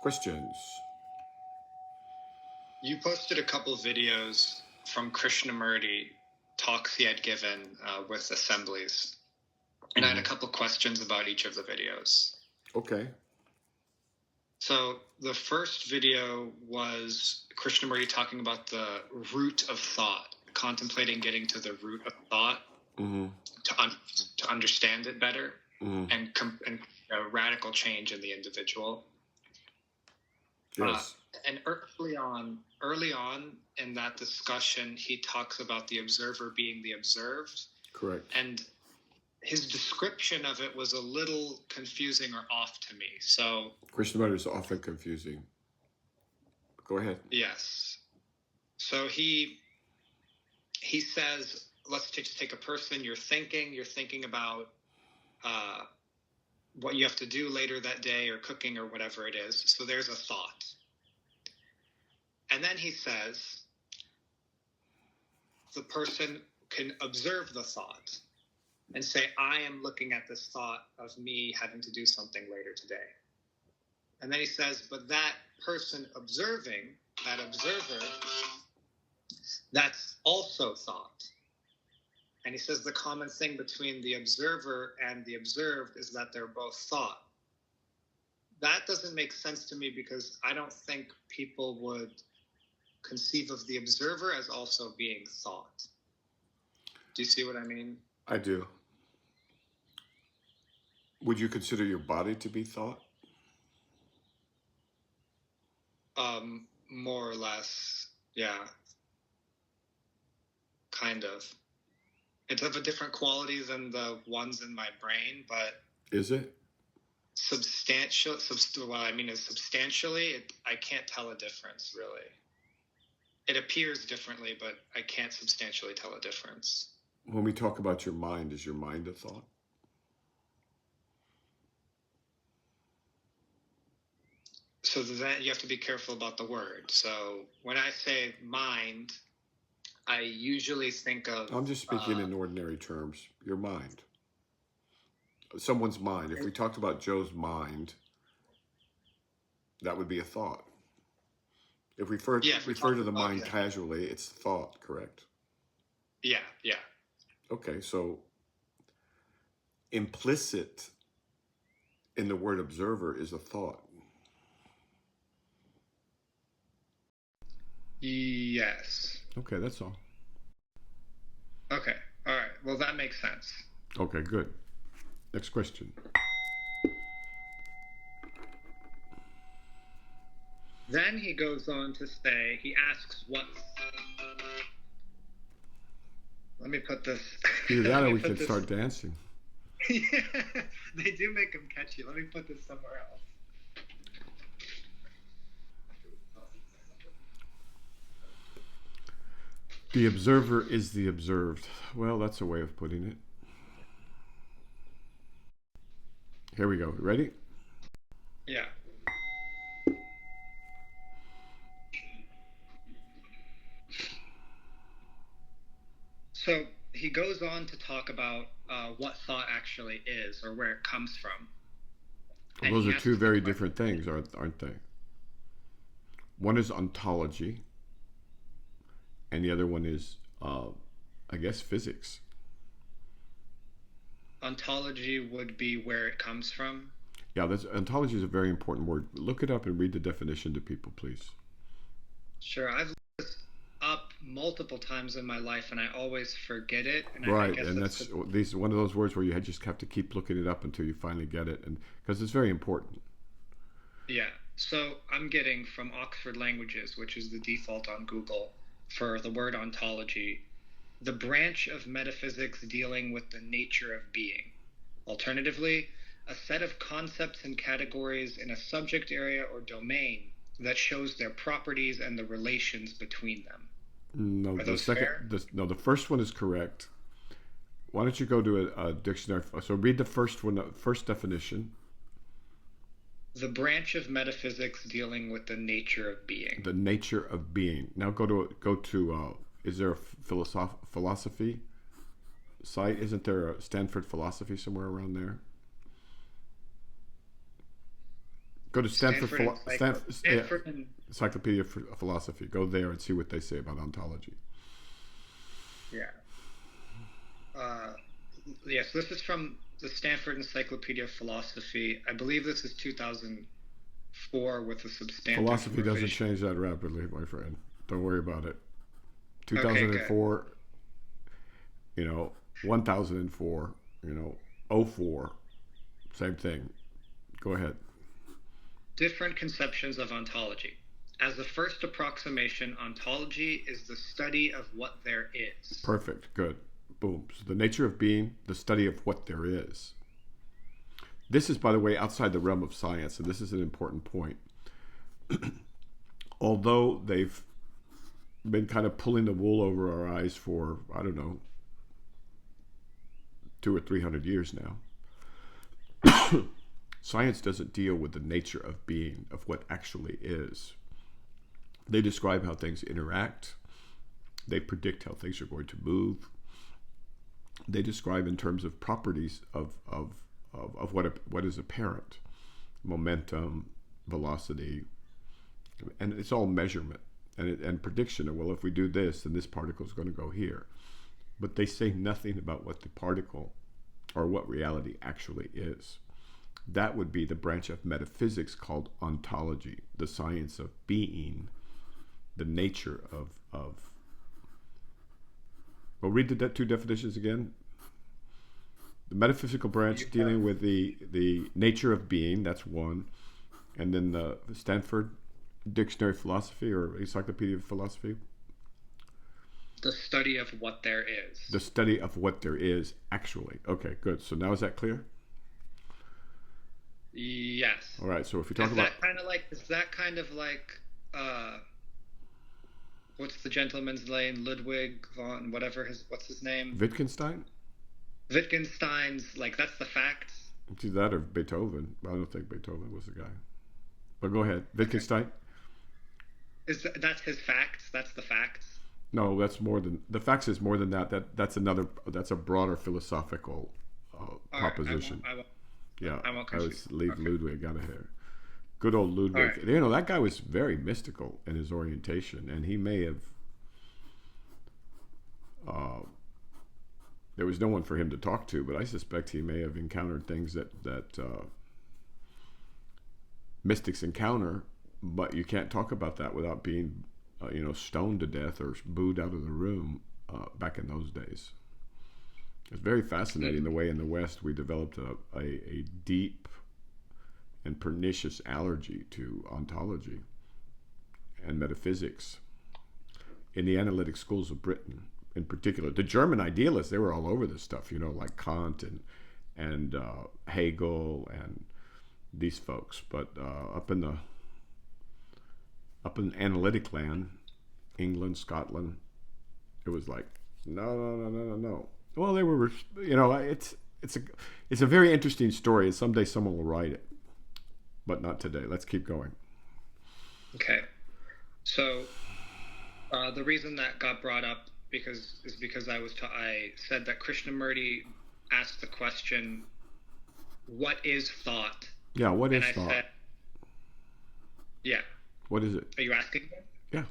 Questions? You posted a couple of videos from Krishnamurti, talks he had given with assemblies. And I had a couple questions about each of the videos. Okay. So the first video was Krishnamurti talking about the root of thought, contemplating getting to the root of thought to understand it better and a radical change in the individual. Yes. And early on in that discussion, he talks about the observer being the observed. Correct. And his description of it was a little confusing or off to me. So Krishnamurti is often confusing. Go ahead. Yes. So he says, let's just take a person. You're thinking about what you have to do later that day, or cooking, or whatever it is. So there's a thought. And then he says the person can observe the thought and say, I am looking at this thought of me having to do something later today. And then he says, but that person observing, that observer, that's also thought. And he says the common thing between the observer and the observed is that they're both thought. That doesn't make sense to me, because I don't think people would conceive of the observer as also being thought. Do you see what I mean? I do. Would you consider your body to be thought? More or less, yeah. Kind of. It's of a different quality than the ones in my brain, but... Is it? Substantially, I can't tell a difference, really. It appears differently, but I can't substantially tell a difference. When we talk about your mind, is your mind a thought? So then you have to be careful about the word. So when I say mind, I usually think of... I'm just speaking in ordinary terms. Your mind. Someone's mind. If we talked about Joe's mind, that would be a thought. If we refer to the mind casually, it's thought, correct? Yeah. Okay, so implicit in the word observer is a thought. Yes. Okay, that's all. Okay, all right. Well, that makes sense. Okay, good. Next question. Then he goes on to say, he asks what... Let me put this... Either that or we could start dancing. Yeah, they do make them catchy. Let me put this somewhere else. The observer is the observed. Well, that's a way of putting it. Here we go. Ready? Yeah. So he goes on to talk about what thought actually is, or where it comes from. Well, those are two very different things, aren't they? One is ontology, and the other one is, I guess, physics. Ontology would be where it comes from? Yeah, ontology is a very important word. Look it up and read the definition to people, please. Sure. I've looked this up multiple times in my life, and I always forget it. And right, I guess and that's one of those words where you just have to keep looking it up until you finally get it, and because it's very important. Yeah. So I'm getting from Oxford Languages, which is the default on Google, for the word ontology, the branch of metaphysics dealing with the nature of being. Alternatively, a set of concepts and categories in a subject area or domain that shows their properties and the relations between them. No, the first one is correct. Why don't you go to a dictionary? So read the first one, first definition. The branch of metaphysics dealing with the nature of being. The nature of being. Now go to. Is there a philosophy site? Isn't there a Stanford philosophy somewhere around there? Go to Stanford and Encyclopedia of Philosophy. Go there and see what they say about ontology. yeah. Yes, this is from the Stanford Encyclopedia of Philosophy. I believe this is 2004 with a substantive Philosophy revision. doesn't change that rapidly, my friend. Don't worry about it. Okay, 2004, 1004, 04, same thing. Go ahead. Different conceptions of ontology. As the first approximation, ontology is the study of what there is. Perfect. Good. Boom. So the nature of being, the study of what there is. This is, by the way, outside the realm of science, and this is an important point. Although they've been kind of pulling the wool over our eyes for, I don't know, 200 or 300 years now, science doesn't deal with the nature of being, of what actually is. They describe how things interact. They predict how things are going to move. They describe in terms of properties of what is apparent, momentum, velocity, and it's all measurement and prediction of, well, if we do this, then this particle is going to go here. But they say nothing about what the particle or what reality actually is. That would be the branch of metaphysics called ontology, the science of being, the nature of well, read the two definitions again. The metaphysical branch dealing with the nature of being, that's one. And then the Stanford Dictionary of Philosophy or Encyclopedia of Philosophy. The study of what there is. The study of what there is, actually. Okay, good. So now is that clear? Yes. All right, so if you talk about... Is that kind of like... what's the gentleman's name? Ludwig von what's his name? Wittgenstein? Wittgenstein's, like, that's the facts. It's either that or Beethoven. I don't think Beethoven was the guy. But go ahead. Wittgenstein? That's his facts? That's the facts? No, that's more than... The facts is more than that. That's a broader philosophical proposition. I won't I would leave okay. Ludwig out of here. Good old Ludwig. Right. That guy was very mystical in his orientation, and he may have... there was no one for him to talk to, but I suspect he may have encountered things that mystics encounter, but you can't talk about that without being, stoned to death or booed out of the room back in those days. It's very fascinating the way in the West we developed a deep and pernicious allergy to ontology and metaphysics in the analytic schools of Britain. In particular, the German idealists, they were all over this stuff, like Kant and Hegel and these folks. But up in analytic land, England, Scotland, it was like no. Well, they were, it's a very interesting story, and someday someone will write it, but not today. Let's keep going. Okay, so the reason that got brought up because I said that Krishnamurti asked the question, what is thought? Yeah, what is thought? Said, yeah. What is it? Are you asking me? Yeah.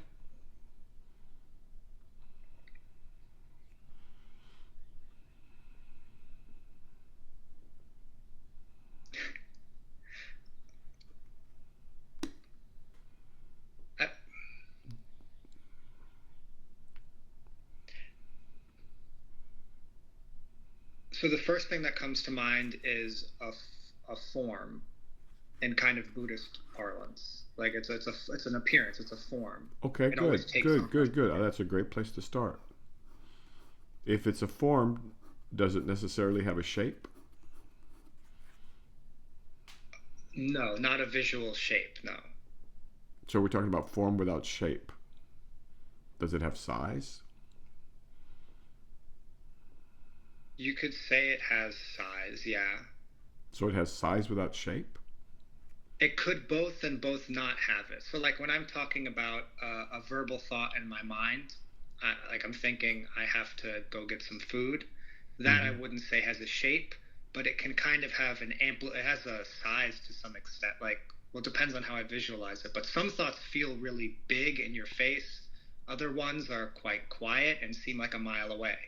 So the first thing that comes to mind is a form in kind of Buddhist parlance. Like it's an appearance, it's a form. Okay, good. Oh, that's a great place to start. If it's a form, does it necessarily have a shape? No, not a visual shape, no. So we're talking about form without shape. Does it have size? You could say it has size, yeah. So it has size without shape? It could both and both not have it. So like when I'm talking about a verbal thought in my mind, like I'm thinking I have to go get some food, that I wouldn't say has a shape, but it can kind of have it has a size to some extent. Like well, it depends on how I visualize it, but some thoughts feel really big in your face. Other ones are quite quiet and seem like a mile away.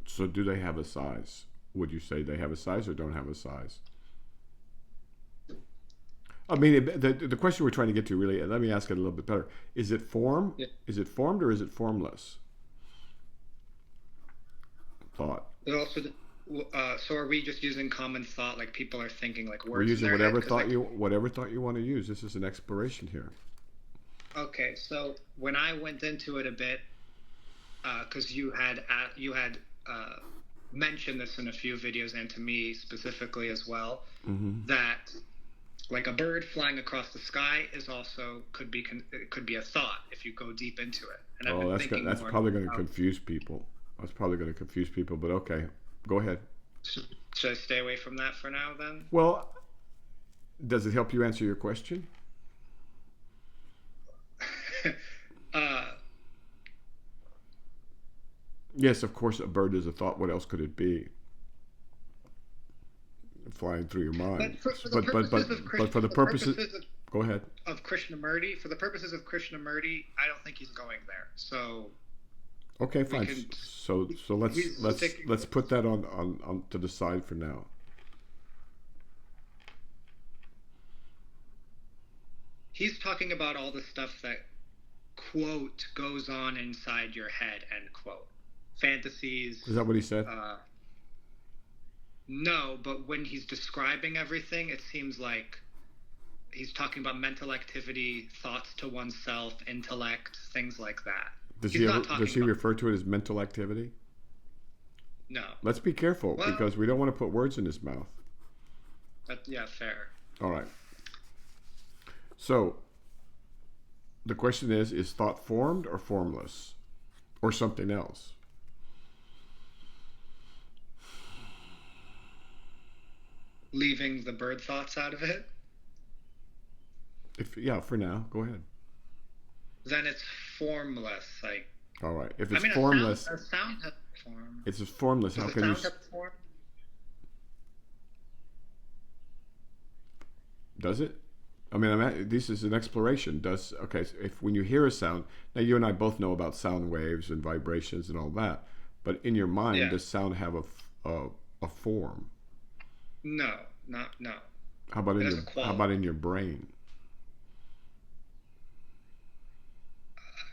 So do they have a size? Would you say they have a size or don't have a size? I mean, the question we're trying to get to really, let me ask it a little bit better. Is it form? Yeah. Is it formed or is it formless? Thought. It also, so are we just using common thought, like people are thinking like words? We're using in their whatever head? whatever thought you want to use. This is an exploration here. Okay, so when I went into it a bit, because you had mentioned this in a few videos and to me specifically as well, that like a bird flying across the sky is also could be a thought if you go deep into it. And that's probably going to confuse people. That's probably going to confuse people, but okay, go ahead. Should I stay away from that for now then? Well, does it help you answer your question? Yes, of course, a bird is a thought. What else could it be? Flying through your mind. But for the purposes go ahead. Of Krishnamurti, for the purposes of Krishnamurti, I don't think he's going there. So. Okay, fine. So let's put that on to the side for now. He's talking about all the stuff that, quote, goes on inside your head, end quote. Fantasies. Is that what he said? No, but when he's describing everything, it seems like he's talking about mental activity, thoughts to oneself, intellect, things like that. Does he refer to it as mental activity? No. Let's be careful because we don't want to put words in his mouth. Yeah, fair. All right. So the question is thought formed or formless or something else? Leaving the bird thoughts out of it? For now, go ahead. Then it's formless. Like. All right. If it's formless, a sound has form. It's formless. How can you? Does sound have form? Does it? I mean, this is an exploration. So if when you hear a sound, now you and I both know about sound waves and vibrations and all that, but in your mind, does sound have a form? No. How about in your brain?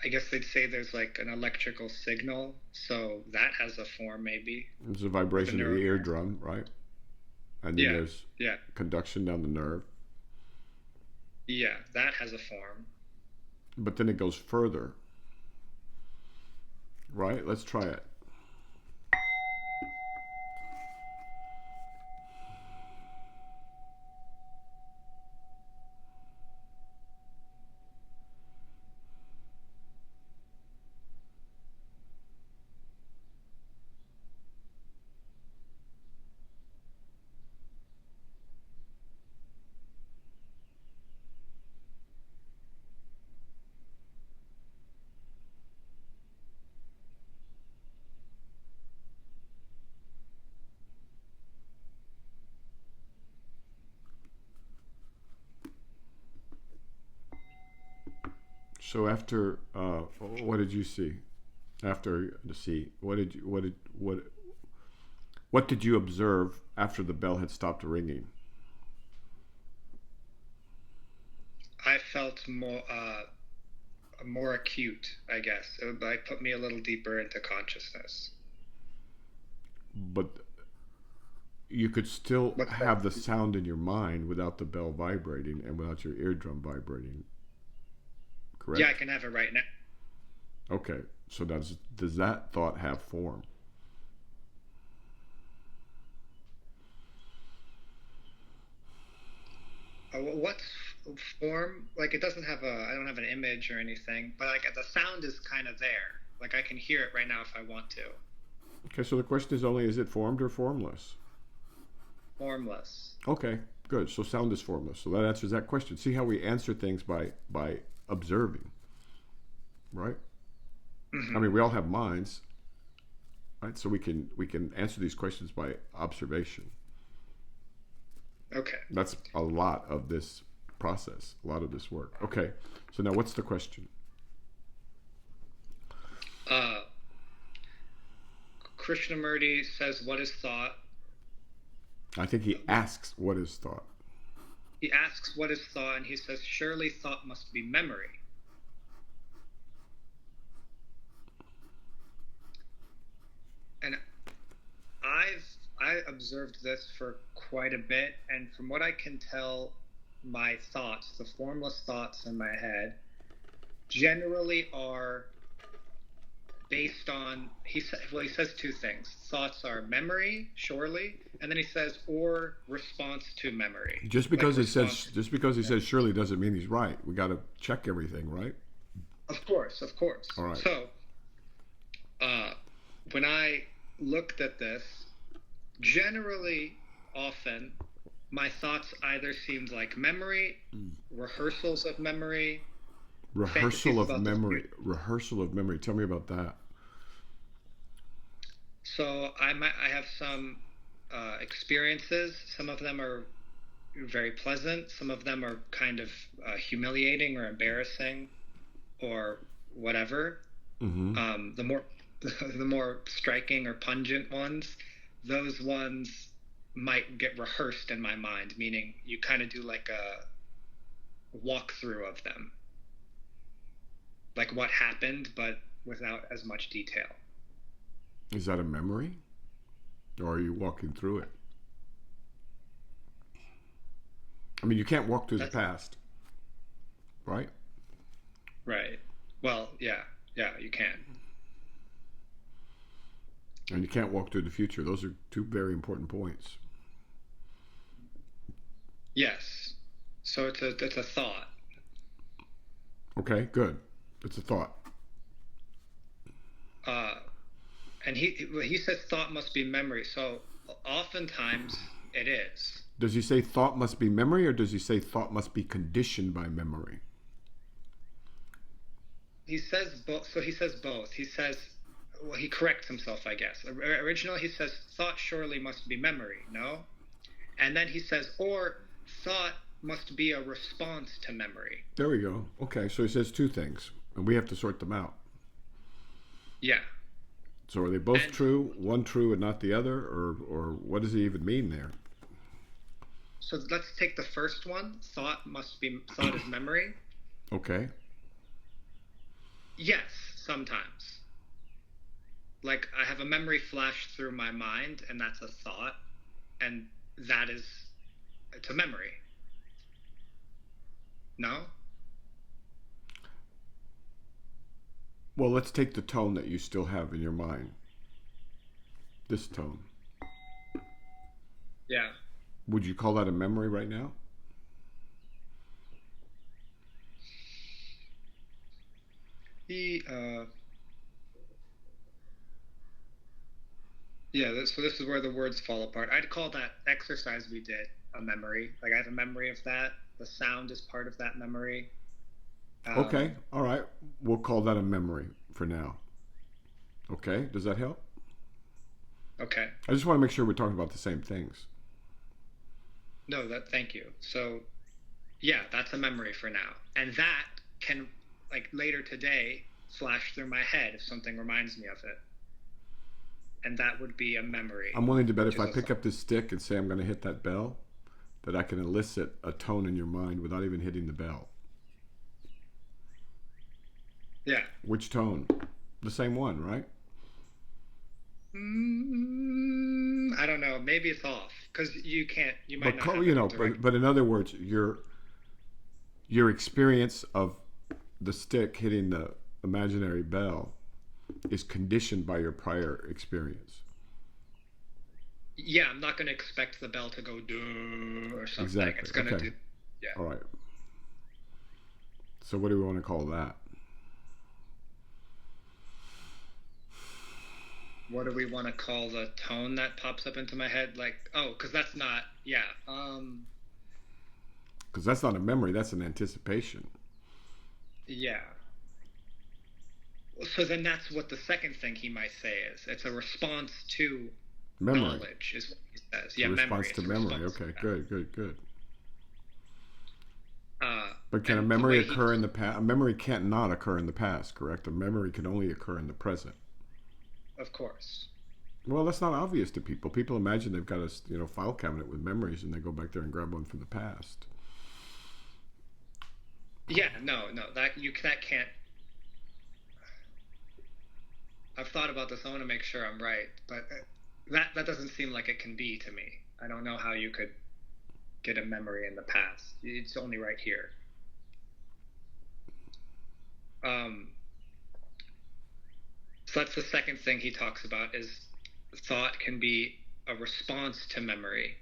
I guess they'd say there's like an electrical signal, so that has a form maybe. There's a vibration of the eardrum, right? And then there's conduction down the nerve. Yeah, that has a form. But then it goes further, right? Let's try it. So after, what did you see? What did you observe after the bell had stopped ringing? I felt more acute, I guess. It put me a little deeper into consciousness. But you could still have the sound in your mind without the bell vibrating and without your eardrum vibrating. Correct? Yeah, I can have it right now. Okay, so does that thought have form? What's form? Like it doesn't have I don't have an image or anything, but like the sound is kind of there. Like I can hear it right now if I want to. Okay, so the question is only, is it formed or formless? Formless. Okay, good. So sound is formless. So that answers that question. See how we answer things by observing, right? Mm-hmm. I mean, we all have minds, right? So we can answer these questions by observation. Okay. That's a lot of this process, a lot of this work. Okay, so now what's the question? Uh, Krishnamurti says, "What is thought?" I think he asks, what is thought? He asks, "What is thought?" And he says, "Surely thought must be memory." And I observed this for quite a bit, and from what I can tell, my thoughts, the formless thoughts in my head, generally are based on he says two things. Thoughts are memory, surely, and then he says or response to memory. Just because he says surely doesn't mean he's right. We got to check everything, right? Of course. All right. So, when I looked at this, generally, often, my thoughts either seemed like memory, rehearsals of memory. Rehearsal of memory. Rehearsal of memory. Tell me about that. So I have some experiences. Some of them are very pleasant. Some of them are kind of humiliating or embarrassing, or whatever. Mm-hmm. The more striking or pungent ones, those ones might get rehearsed in my mind. Meaning, you kind of do like a walkthrough of them, like what happened, but without as much detail. Is that a memory? Or are you walking through it? I mean, you can't walk through the past, right? Right. Well, yeah, you can. And you can't walk through the future. Those are two very important points. Yes. So it's a thought. Okay, good. It's a thought. And he says thought must be memory. So oftentimes it is. Does he say thought must be memory, or does he say thought must be conditioned by memory? He says both. So he says both. He says, well, he corrects himself, I guess. Originally he says thought surely must be memory, no? And then he says, or thought must be a response to memory. There we go. Okay, so he says two things, and we have to sort them out. Yeah. So are they both true, one true and not the other, or what does he even mean there? So let's take the first one. Thought is memory. Okay. Yes, sometimes. Like, I have a memory flash through my mind, and that's a thought, and it's a memory. No? Well, let's take the tone that you still have in your mind. This tone. Yeah. Would you call that a memory right now? So this is where the words fall apart. I'd call that exercise we did a memory. Like, I have a memory of that. The sound is part of that memory. Okay, all right. We'll call that a memory for now. Okay, does that help? Okay. I just want to make sure we're talking about the same things. No, thank you. So, yeah, that's a memory for now. And that can, like, later today, flash through my head if something reminds me of it. And that would be a memory. I'm willing to bet if I pick up this stick and say I'm going to hit that bell, that I can elicit a tone in your mind without even hitting the bell. Yeah. Which tone? The same one, right? I don't know. Maybe it's off because you might not have but in other words, your experience of the stick hitting the imaginary bell is conditioned by your prior experience. Yeah, I'm not going to expect the bell to go do or something. Exactly. It's going to do. Yeah. All right. So what do we want to call that? What do we want to call the tone that pops up into my head? Like, because that's not, yeah. Because that's not a memory, that's an anticipation. Yeah. So then that's what the second thing he might say is. It's a response to Memory. knowledge is what he says. It's a Yeah, memory. response to It's a memory. response to Okay, memory. good. But can a And the memory way occur in the past? A memory can't not occur in the past, correct? A memory can only occur in the present. of course. Well, that's not obvious to people. People imagine they've got a file cabinet with memories, and they go back there and grab one from the past. Yeah, no, that can't. I've thought about this. I want to make sure I'm right, but that doesn't seem like it can be to me. I don't know how you could get a memory in the past. It's only right here. So that's the second thing he talks about is thought can be a response to memory,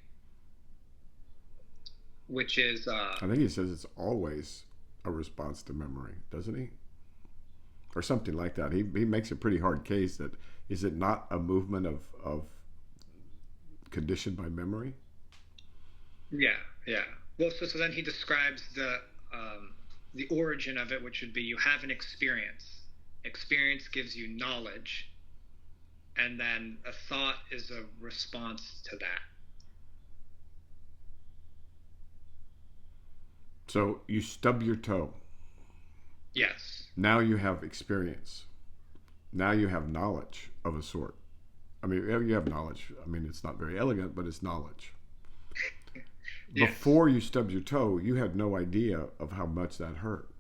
which is I think he says it's always a response to memory, doesn't he? Or something like that. He makes a pretty hard case that is it not a movement of conditioned by memory? Yeah. Well, so then he describes the origin of it, which would be you have an experience. Experience gives you knowledge, and then a thought is a response to that. So you stub your toe. Yes. Now you have experience. Now you have knowledge of a sort. I mean, you have knowledge. I mean, it's not very elegant, but it's knowledge. Yes. Before you stubbed your toe, you had no idea of how much that hurt.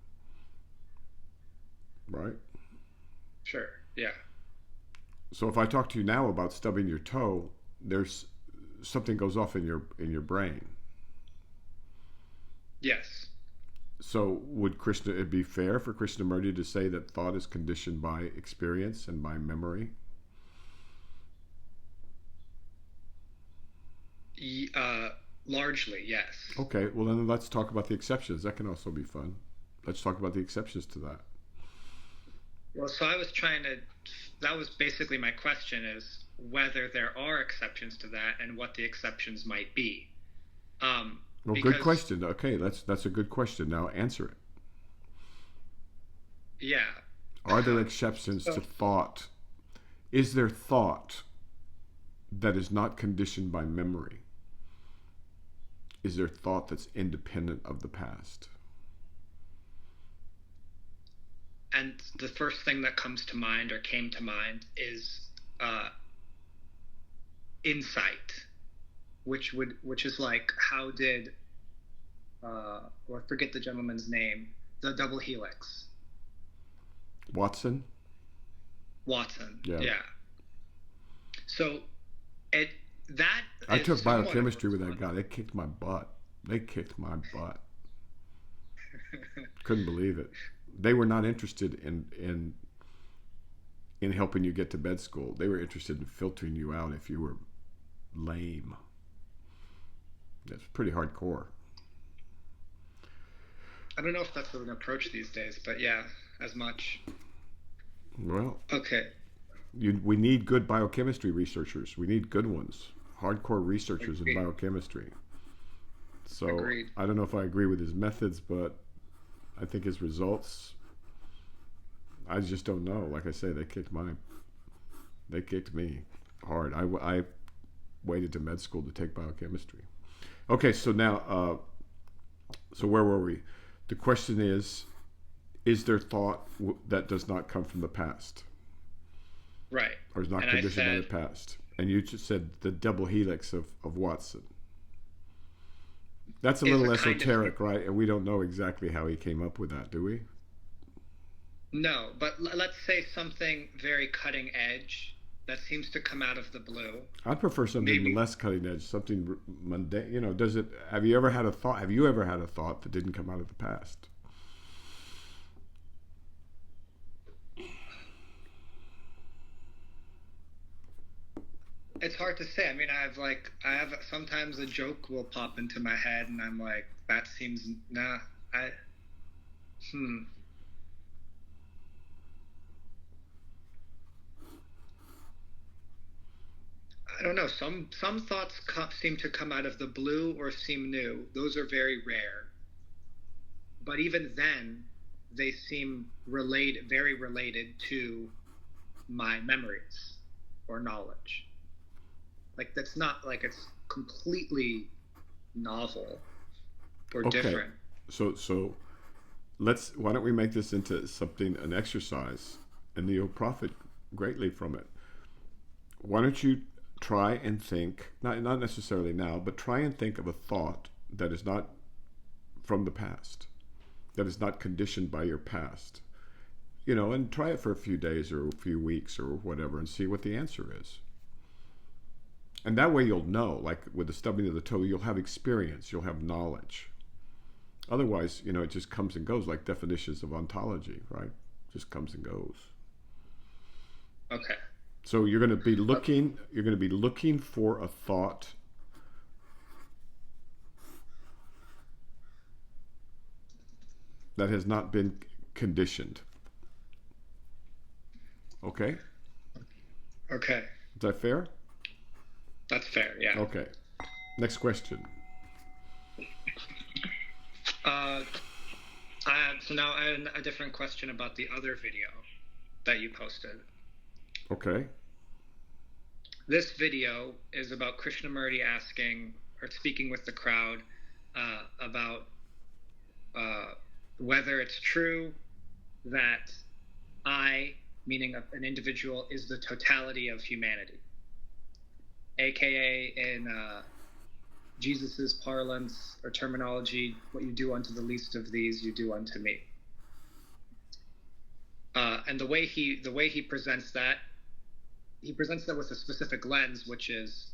Right? Sure. Yeah. So if I talk to you now about stubbing your toe, there's something goes off in your brain. Yes. So would it be fair for Krishnamurti to say that thought is conditioned by experience and by memory? Largely, yes. Okay, well then let's talk about the exceptions. That can also be fun. Let's talk about the exceptions to that. Well, so that was basically my question, is whether there are exceptions to that and what the exceptions might be. Well, good question. Okay, that's a good question. Now answer it. Yeah. Are there exceptions to thought? Is there thought that is not conditioned by memory? Is there thought that's independent of the past? And the first thing that comes to mind or came to mind is insight, which is like, how did or I forget the gentleman's name, the double helix. Watson. Yeah. So I took biochemistry with that guy. They kicked my butt. Couldn't believe it. They were not interested in helping you get to med school. They were interested in filtering you out if you were lame. That's pretty hardcore. I don't know if that's an approach these days, but yeah, as much. Well, okay. We need good biochemistry researchers. We need good ones, hardcore researchers in biochemistry. So Agreed. I don't know if I agree with his methods, but I think his results, I just don't know. Like I say, they kicked me hard. I waited to med school to take biochemistry. Okay, so now, so where were we? The question is there thought that does not come from the past? Right. Or is not conditioned by the past? And you just said the double helix of Watson. That's a little esoteric, right? And we don't know exactly how he came up with that, do we? No, but let's say something very cutting edge that seems to come out of the blue. I'd prefer something less cutting edge, something mundane. You know, have you ever had a thought that didn't come out of the past? It's hard to say. I mean, I have sometimes a joke will pop into my head and I'm like, that seems, I don't know. Some thoughts seem to come out of the blue or seem new. Those are very rare. But even then, they seem very related to my memories or knowledge. Like, that's not like it's completely novel or Okay. different. So why don't we make this into something, an exercise, and you'll profit greatly from it. Why don't you try and think, not necessarily now, but try and think of a thought that is not from the past, that is not conditioned by your past, and try it for a few days or a few weeks or whatever, and see what the answer is. And that way you'll know, like with the stubbing of the toe, you'll have experience, you'll have knowledge. Otherwise, it just comes and goes, like definitions of ontology, right? Just comes and goes. Okay. So you're going to be looking for a thought that has not been conditioned. Okay? Okay. Is that fair? That's fair, yeah. Okay. Next question. So now I have a different question about the other video that you posted. Okay. This video is about Krishnamurti asking or speaking with the crowd about whether it's true that I, meaning an individual, is the totality of humanity. AKA in Jesus's parlance or terminology, what you do unto the least of these, you do unto me. And the way he presents that, he presents that with a specific lens, which is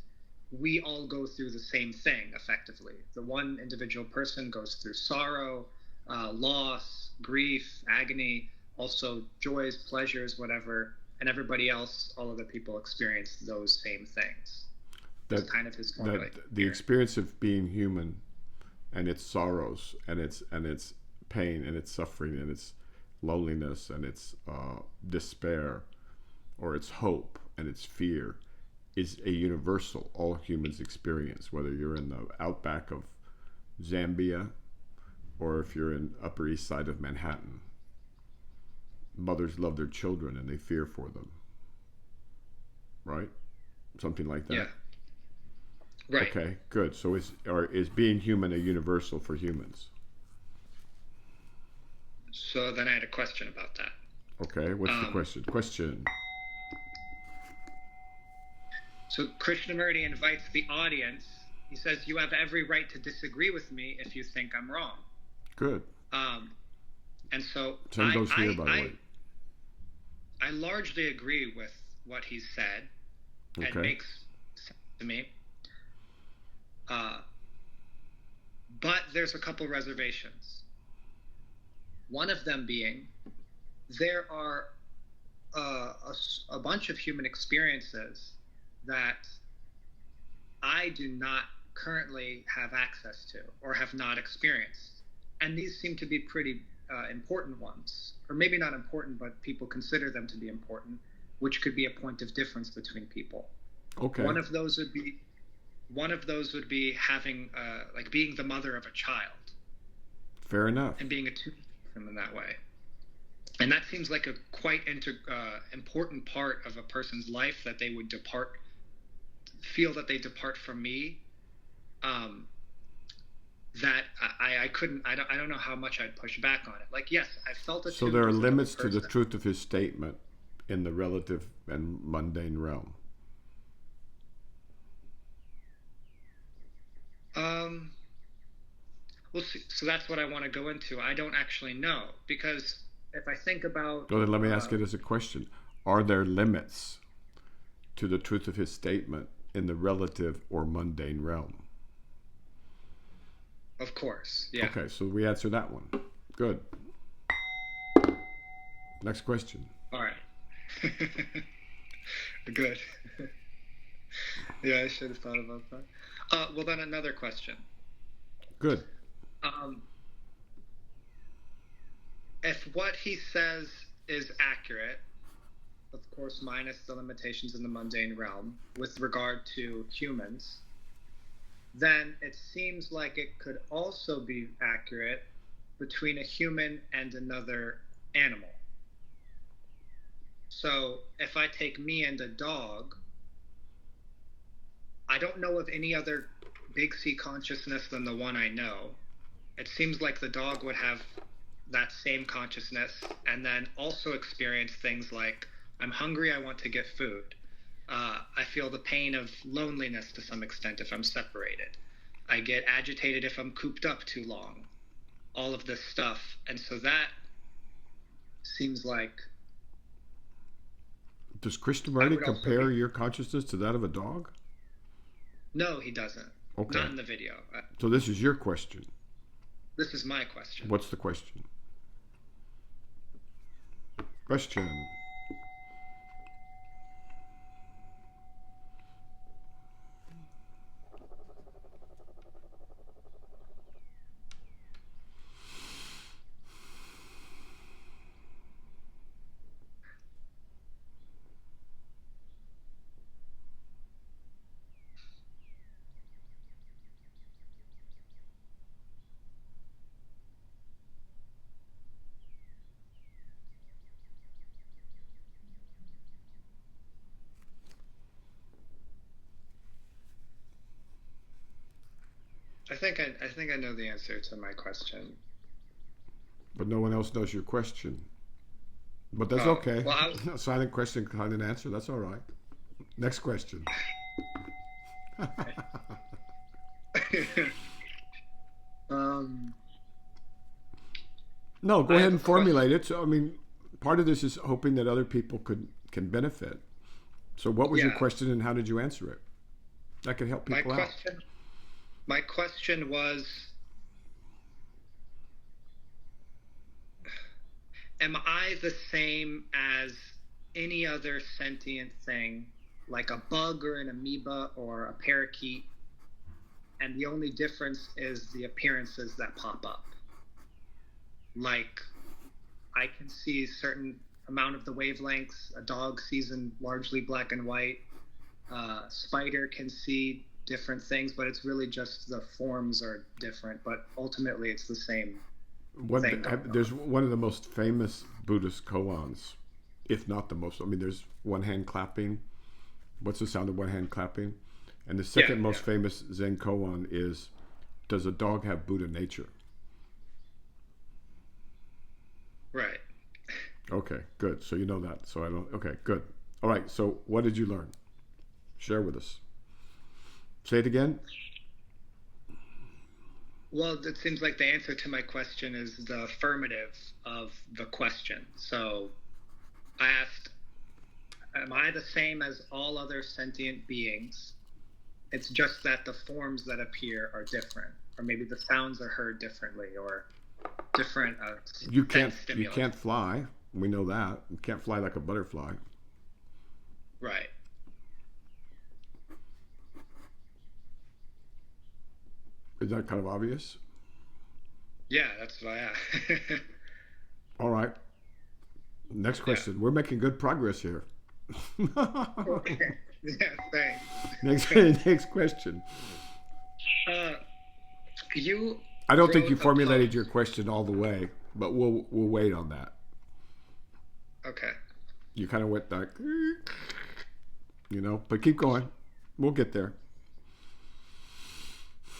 we all go through the same thing, effectively. The one individual person goes through sorrow, loss, grief, agony, also joys, pleasures, whatever, and everybody else, all other people experience those same things. That's kind of his formula. The experience of being human and its sorrows and its pain and its suffering and its loneliness and its despair or its hope and its fear is a universal, all humans experience, whether you're in the outback of Zambia or if you're in Upper East Side of Manhattan. Mothers love their children and they fear for them. Right? Something like that. Yeah. Right. Okay, good. So is being human a universal for humans? So then I had a question about that. Okay, what's the question? So Krishnamurti invites the audience. He says, you have every right to disagree with me if you think I'm wrong. Good. And so Same goes here, by the way. I largely agree with what he said. Okay. It makes sense to me. But there's a couple reservations. One of them being, there are a bunch of human experiences that I do not currently have access to or have not experienced. And these seem to be pretty important ones, or maybe not important, but people consider them to be important, which could be a point of difference between people. Okay. One of those would be having, like being the mother of a child. Fair enough. And being attuned to them in that way. And that seems like a quite important part of a person's life, that they would feel that they depart from me. That I don't know how much I'd push back on it. Like, yes, I felt it. So there are limits to the truth of his statement in the relative and mundane realm. Well, so that's what I want to go into. I don't actually know, because if I think about... Well, then let me ask it as a question. Are there limits to the truth of his statement in the relative or mundane realm? Of course, yeah. Okay, so we answer that one. Good. Next question. All right. Good. Yeah, I should have thought about that. Well, then another question. Good. If what he says is accurate, of course, minus the limitations in the mundane realm, with regard to humans, then it seems like it could also be accurate between a human and another animal. So if I take me and a dog, I don't know of any other big C consciousness than the one I know. It seems like the dog would have that same consciousness and then also experience things like, I'm hungry, I want to get food. I feel the pain of loneliness to some extent if I'm separated. I get agitated if I'm cooped up too long. All of this stuff. And so that seems like... Does Krishnamurti compare your consciousness to that of a dog? No, he doesn't. Okay. Not in the video. So this is your question. This is my question. What's the question? Question. I think I know the answer to my question. But no one else knows your question. But that's okay. Well, silent question, silent answer. That's all right. Next question. No, go ahead and formulate it. So, I mean, part of this is hoping that other people can benefit. So what was your question and how did you answer it? That could help people out. My question was, am I the same as any other sentient thing, like a bug or an amoeba or a parakeet, and the only difference is the appearances that pop up? Like, I can see a certain amount of the wavelengths, a dog sees in largely black and white, spider can see different things, but it's really just the forms are different, but ultimately it's the same thing. There's one of the most famous Buddhist koans, if not the most. I mean, there's one hand clapping. What's the sound of one hand clapping? And the second most famous Zen koan is, does a dog have Buddha nature? Right. Okay, good. So you know that. So I don't. Okay, good. All right. So what did you learn? Share with us. Say it again. Well, it seems like the answer to my question is the affirmative of the question. So I asked, am I the same as all other sentient beings? It's just that the forms that appear are different, or maybe the sounds are heard differently, or different. You can't fly. We know that. You can't fly like a butterfly. Right. Is that kind of obvious? Yeah, that's what I asked. All right. Next question. Yeah. We're making good progress here. Okay. Yeah, thanks. Next question. You. I don't think you formulated your question all the way, but we'll wait on that. Okay. You kind of went like, but keep going. We'll get there.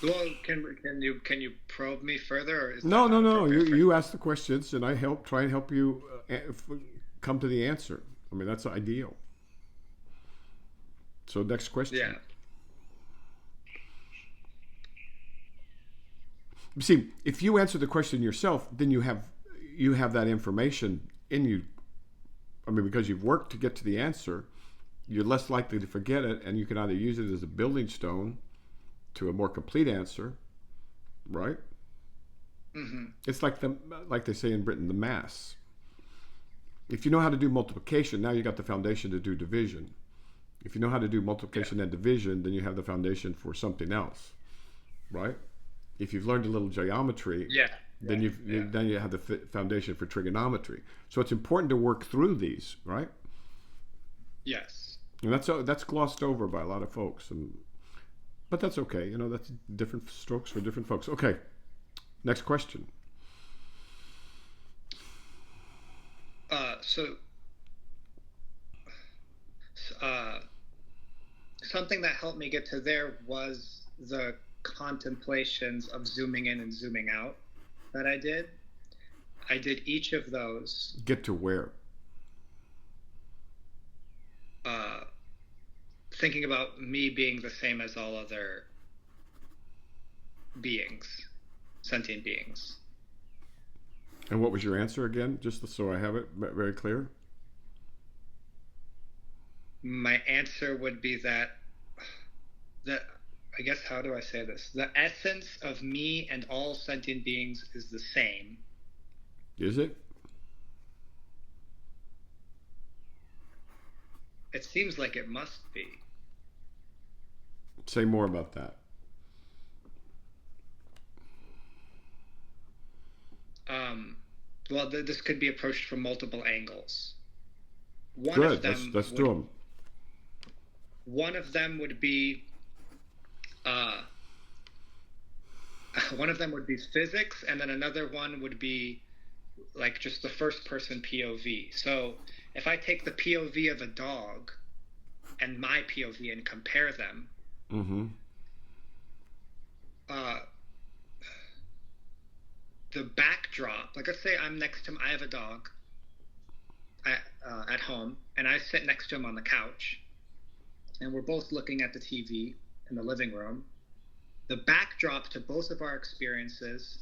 Well, can you probe me further? Or is no. You ask the questions, and I try and help you come to the answer. I mean, that's ideal. So next question. Yeah. See, if you answer the question yourself, then you have that information in you. I mean, because you've worked to get to the answer, you're less likely to forget it, and you can either use it as a building stone to a more complete answer, right? Mm-hmm. It's like they say in Britain, the mass. If you know how to do multiplication, now you got the foundation to do division. If you know how to do multiplication and division, then you have the foundation for something else, right? If you've learned a little geometry, then you have the foundation for trigonometry. So it's important to work through these, right? Yes. And that's glossed over by a lot of folks, but that's okay. That's different strokes for different folks. Okay, next question. So something that helped me get to there was the contemplations of zooming in and zooming out that I did. I did each of those. Get to where? Thinking about me being the same as all other beings, sentient beings. And what was your answer again? Just so I have it very clear. My answer would be that I guess, how do I say this? The essence of me and all sentient beings is the same. Is it? It seems like it must be. Say more about that. Well, this could be approached from multiple angles. Good. Let's do them. One of them would be physics, and then another one would be like just the first person POV. So if I take the POV of a dog and my POV and compare them, the backdrop, like let's say I'm next to him, I have a dog at home, and I sit next to him on the couch, and we're both looking at the TV in the living room. The backdrop to both of our experiences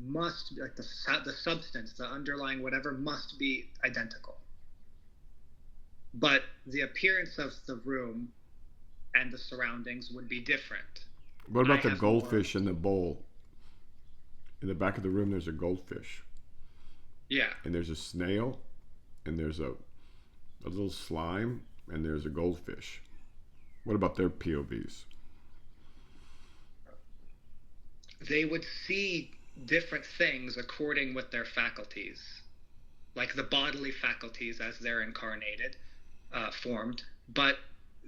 must be, like the substance, the underlying whatever, must be identical. But the appearance of the room and the surroundings would be different. What about the goldfish in the bowl? In the back of the room, there's a goldfish. Yeah. And there's a snail, and there's a little slime, and there's a goldfish. What about their POVs? They would see different things according with their faculties, like the bodily faculties as they're incarnated, formed. But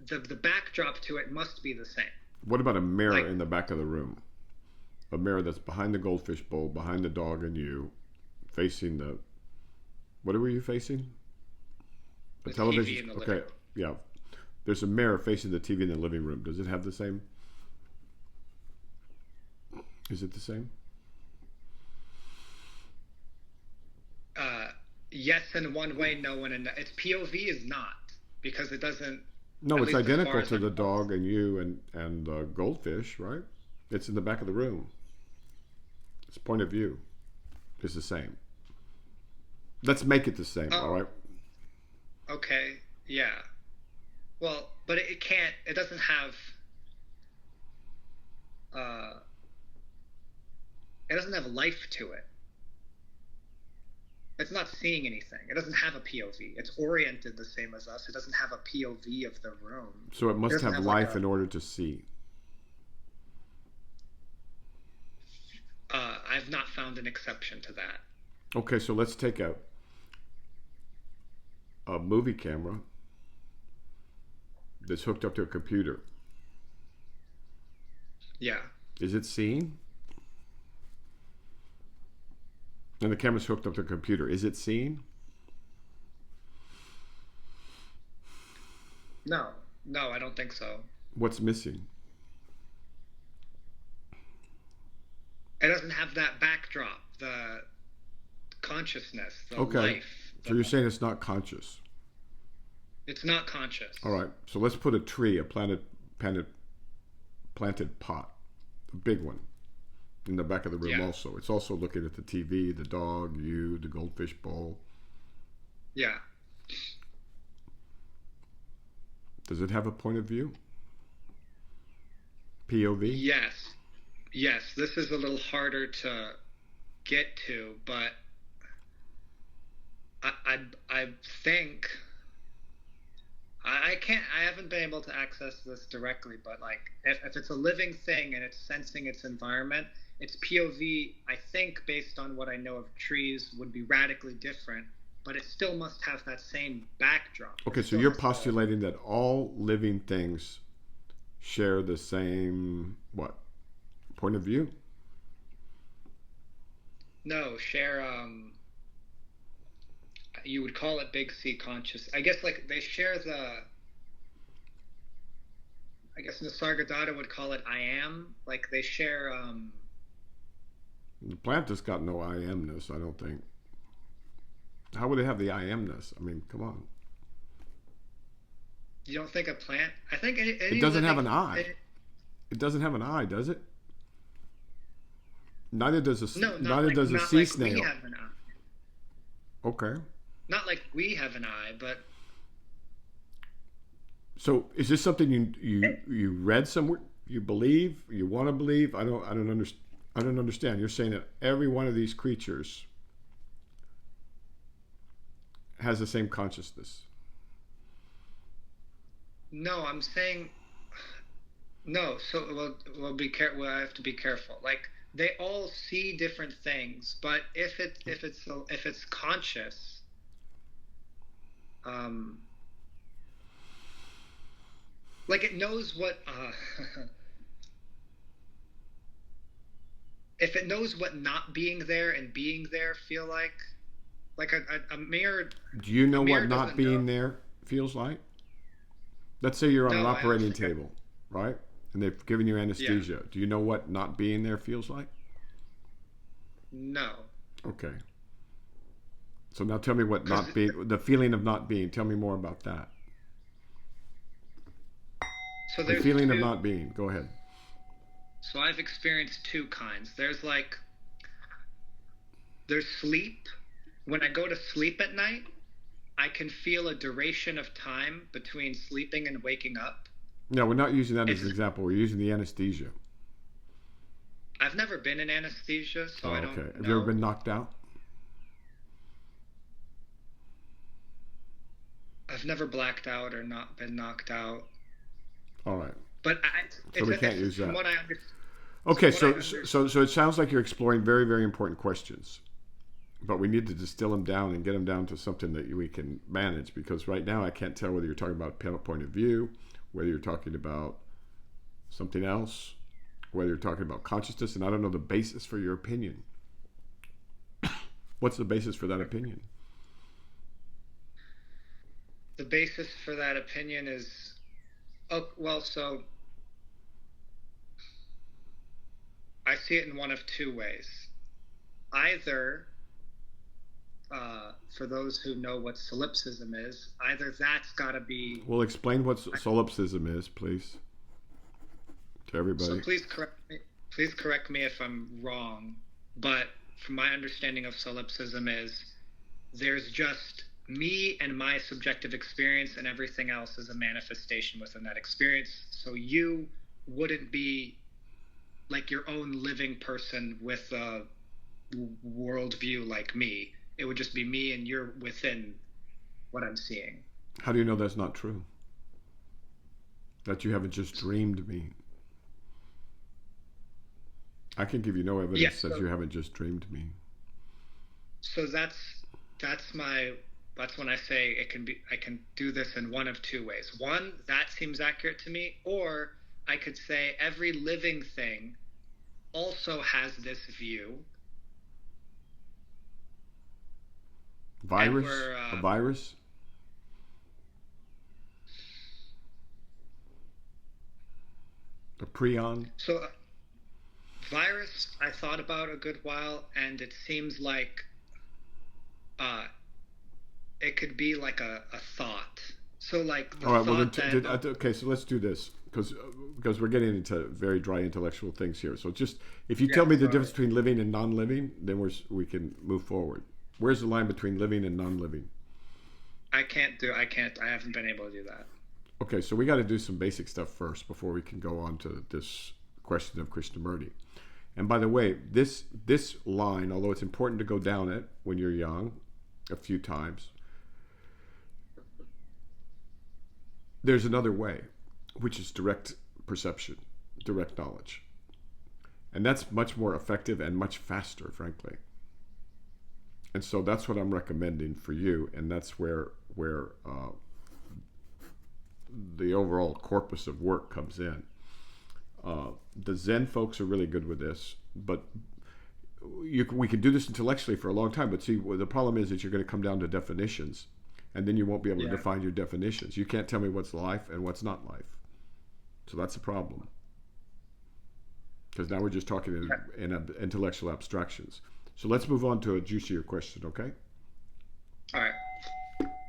the backdrop to it must be the same. What about a mirror in the back of the room? A mirror that's behind the goldfish bowl, behind the dog and you, facing the... What were you facing? The television? TV in the living room. Yeah. There's a mirror facing the TV in the living room. Does it have the same? Is it the same? Yes, in one way, no, in another. Its POV is not, because it doesn't... No, it's identical to the dog and you and the goldfish, right? It's in the back of the room. Its point of view is the same. Let's make it the same, all right? Okay, yeah. Well, but it can't, it doesn't have... it doesn't have life to it. It's not seeing anything. It doesn't have a POV. It's oriented the same as us. It doesn't have a POV of the room. So it must have life in order to see. I've not found an exception to that. Okay, so let's take a movie camera that's hooked up to a computer. Yeah. Is it seeing? And the camera's hooked up to a computer. Is it seeing? No, I don't think so. What's missing? It doesn't have that backdrop, the consciousness, the okay. life. So you're saying it's not conscious? It's not conscious. All right. So let's put a tree, a planted pot, a big one, in the back of the room also. It's also looking at the TV, the dog, you, the goldfish bowl. Yeah. Does it have a point of view? POV? Yes. This is a little harder to get to, but I think I haven't been able to access this directly, but like if it's a living thing and it's sensing its environment, its POV, I think, based on what I know of trees, would be radically different, but it still must have that same backdrop. Okay, so you're postulating that all living things share the same, what, point of view? No, share, you would call it big C conscious. I guess like they share I guess Nisargadatta would call it I am. Like they share. The plant has got no I amness, I don't think. How would it have the I amness? I mean, come on. You don't think a plant? I think It doesn't have an eye. It doesn't have an eye, does it? Neither does a sea like snail. We have an eye. Okay. Not like we have an eye, but. So is this something you read somewhere? You believe? You want to believe? I don't understand. You're saying that every one of these creatures has the same consciousness. No, I'm saying no. So we'll be careful. I have to be careful. Like they all see different things, but if it's conscious, like it knows what. If it knows what not being there and being there feel like a mirror. Do you know what not being there feels like? Let's say you're on an operating table, right? And they've given you anesthesia. Yeah. Do you know what not being there feels like? No. Okay. So now tell me what not being, the feeling of not being. Tell me more about that. So the feeling of not being. Go ahead. So I've experienced two kinds. There's sleep. When I go to sleep at night, I can feel a duration of time between sleeping and waking up. No, we're not using that as an example. We're using the anesthesia. I've never been in anesthesia, so I don't know. Have you ever been knocked out? I've never blacked out or not been knocked out. All right. But so we can't use that. From what I understand. Okay, so it sounds like you're exploring very, very important questions. But we need to distill them down and get them down to something that we can manage, because right now I can't tell whether you're talking about point of view, whether you're talking about something else, whether you're talking about consciousness, and I don't know the basis for your opinion. What's the basis for that opinion? The basis for that opinion is, so I see it in one of two ways. Either, for those who know what solipsism is, either that's got to be... Well, explain what solipsism is, please, to everybody. So please correct me if I'm wrong, but from my understanding of solipsism is there's just me and my subjective experience, and everything else is a manifestation within that experience. So you wouldn't be like your own living person with a worldview like me. It would just be me, and you're within what I'm seeing. How do you know that's not true? That you haven't just dreamed me? I can give you no evidence that you haven't just dreamed me. So that's when I say I can do this in one of two ways. One, that seems accurate to me, or I could say every living thing also has this view. Virus? A virus? A prion? So, virus, I thought about a good while, and it seems like it could be like a thought. So, like, the okay, so let's do this, because we're getting into very dry intellectual things here. So just, if you tell me the difference between living and non-living, then we can move forward. Where's the line between living and non-living? I haven't been able to do that. Okay, so we got to do some basic stuff first before we can go on to this question of Krishnamurti. And by the way, this line, although it's important to go down it when you're young a few times, there's another way, which is direct perception, direct knowledge. And that's much more effective and much faster, frankly. And so that's what I'm recommending for you, and that's where the overall corpus of work comes in. The Zen folks are really good with this, but we can do this intellectually for a long time, but see, the problem is that you're going to come down to definitions, and then you won't be able to define your definitions. You can't tell me what's life and what's not life. So that's a problem. Because now we're just talking in intellectual abstractions. So let's move on to a juicier question, okay? All right.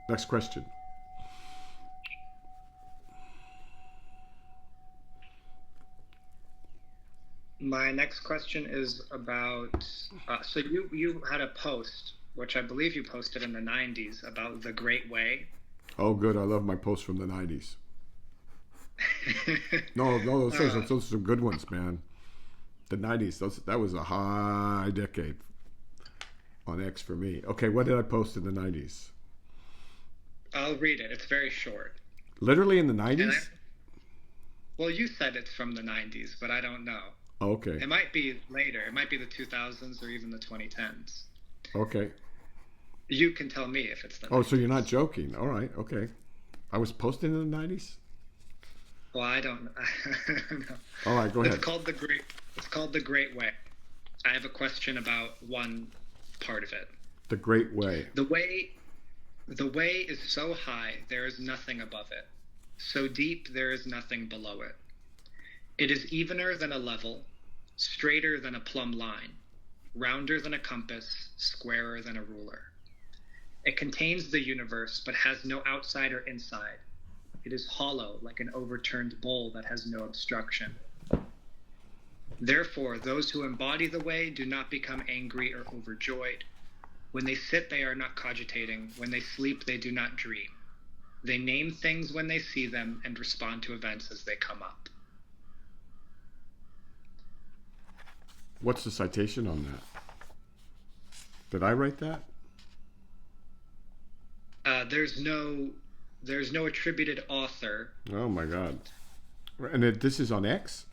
Next question. My next question is about, so you had a post, which I believe you posted in the 90s, about the Great Way. Oh, good. I love my posts from the 90s. No, those are some good ones, man. The 90s, that was a high decade on X for me. Okay, what did I post in the 90s? I'll read it. It's very short. Literally in the 90s? Well, you said it's from the 90s, but I don't know. Okay. It might be later. It might be the 2000s or even the 2010s. Okay. You can tell me if it's the 90s. Oh, so you're not joking. All right, okay. I was posting in the 90s? Well, I don't know. All right, go ahead. It's called the Great Way. I have a question about one part of it. The Great Way. The way is so high, there is nothing above it. So deep, there is nothing below it. It is evener than a level, straighter than a plumb line, rounder than a compass, squarer than a ruler. It contains the universe, but has no outside or inside. It is hollow, like an overturned bowl that has no obstruction. Therefore, those who embody the way do not become angry or overjoyed. When they sit, they are not cogitating. When they sleep, they do not dream. They name things when they see them and respond to events as they come up. What's the citation on that? Did I write that? There's no attributed author. Oh my God! And this is on X?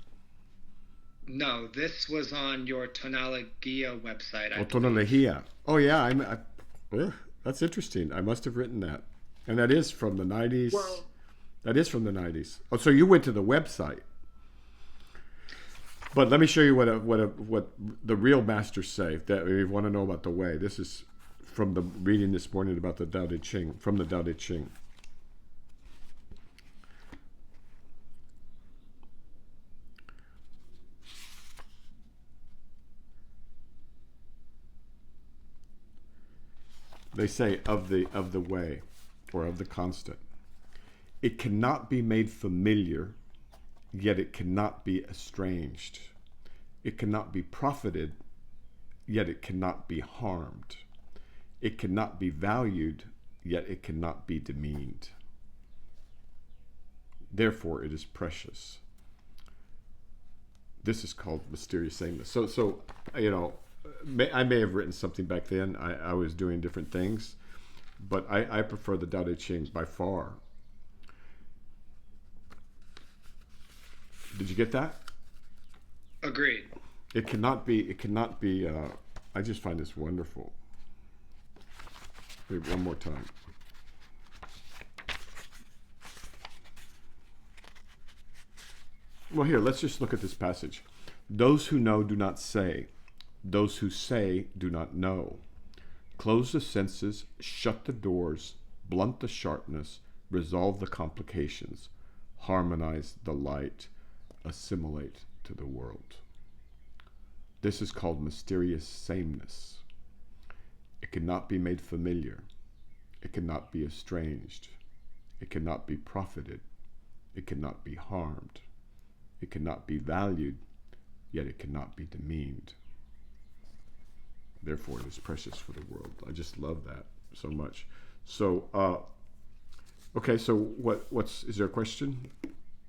No, this was on your Tonalgia website. Tonalgia. Oh yeah, that's interesting. I must have written that, and that is from the 90s. Well, that is from the 90s. Oh, so you went to the website. But let me show you what the real masters say. That if you want to know about the way, this is from the reading this morning about the Tao Te Ching, from the Tao Te Ching. They say of the way, or of the constant, it cannot be made familiar, yet it cannot be estranged. It cannot be profited, yet it cannot be harmed. It cannot be valued, yet it cannot be demeaned. Therefore, it is precious. This is called mysterious sameness. So you know, I may have written something back then. I was doing different things, but I prefer the Tao Te Ching by far. Did you get that? Agreed. It cannot be, I just find this wonderful. Wait, one more time. Well, here, let's just look at this passage. Those who know do not say. Those who say do not know. Close the senses, shut the doors, blunt the sharpness, resolve the complications, harmonize the light, assimilate to the world. This is called mysterious sameness. It cannot be made familiar. It cannot be estranged. It cannot be profited. It cannot be harmed. It cannot be valued, yet it cannot be demeaned. Therefore, it is precious for the world. I just love that so much. So, okay. So, is there a question?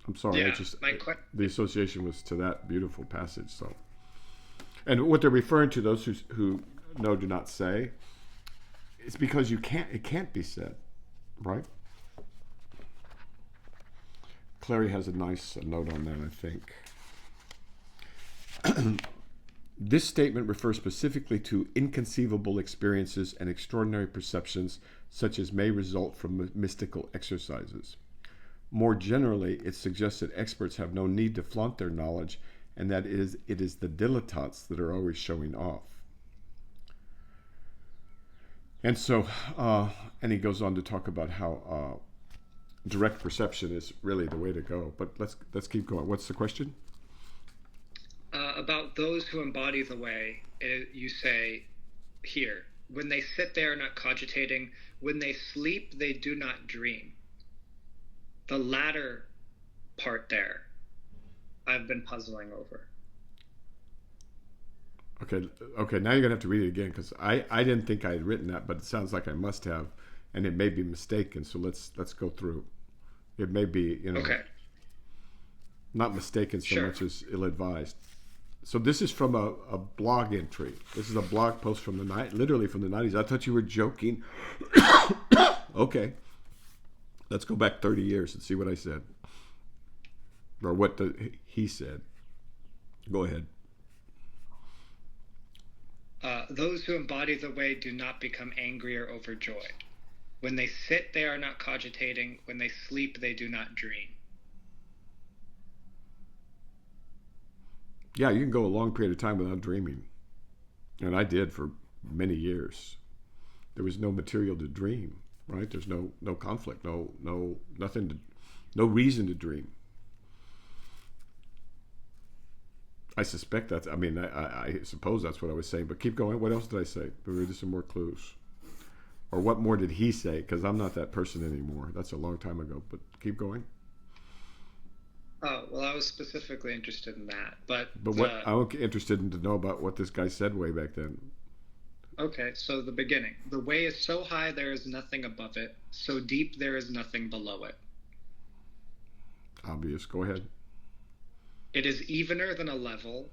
I'm sorry. Yeah, the association was to that beautiful passage. So, and what they're referring to, those who know do not say, it's because it can't be said, right? Clary has a nice note on that, I think. This statement refers specifically to inconceivable experiences and extraordinary perceptions such as may result from mystical exercises. More generally, it suggests that experts have no need to flaunt their knowledge and that it is the dilettantes that are always showing off. And so, and he goes on to talk about how direct perception is really the way to go. But let's keep going. What's the question? About those who embody the way, you say here, when they sit they are not cogitating, when they sleep they do not dream. The latter part there, I've been puzzling over. Okay. Now you're gonna have to read it again because I didn't think I had written that, but it sounds like I must have, and it may be mistaken. So let's go through. It may be Okay. not mistaken so Sure. much as ill-advised. So this is from a blog entry. This is a blog post from literally from the 90s. I thought you were joking. Okay. Let's go back 30 years and see what I said. Or what he said. Go ahead. Those who embody the way do not become angry or overjoyed. When they sit, they are not cogitating. When they sleep, they do not dream. Yeah, you can go a long period of time without dreaming. And I did for many years. There was no material to dream, right? There's no conflict, nothing no reason to dream. I suspect that's, I suppose that's what I was saying, but keep going. What else did I say? Maybe there's some more clues. Or what more did he say? Because I'm not that person anymore. That's a long time ago, but keep going. Oh, well, I was specifically interested in that. But what I'm interested in to know about what this guy said way back then. Okay, so the beginning. The way is so high there is nothing above it. So deep there is nothing below it. Obvious. Go ahead. It is evener than a level,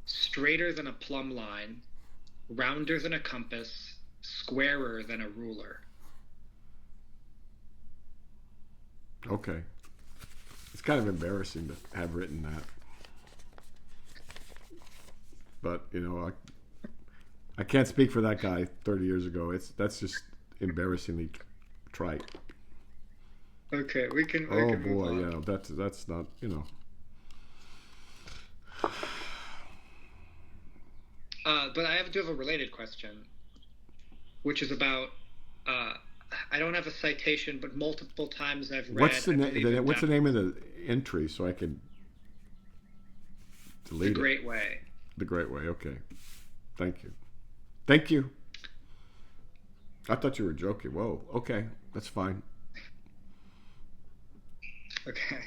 straighter than a plumb line, rounder than a compass, squarer than a ruler. Okay. It's kind of embarrassing to have written that. But, I can't speak for that guy 30 years ago. That's just embarrassingly trite. Okay, we can oh move boy, on. Yeah, that's not, But I do have a related question, which is about, I don't have a citation, but multiple times I've read... What's the name of the entry so I can delete it? The Great Way. The Great Way, okay. Thank you. I thought you were joking. Whoa, okay, that's fine. Okay.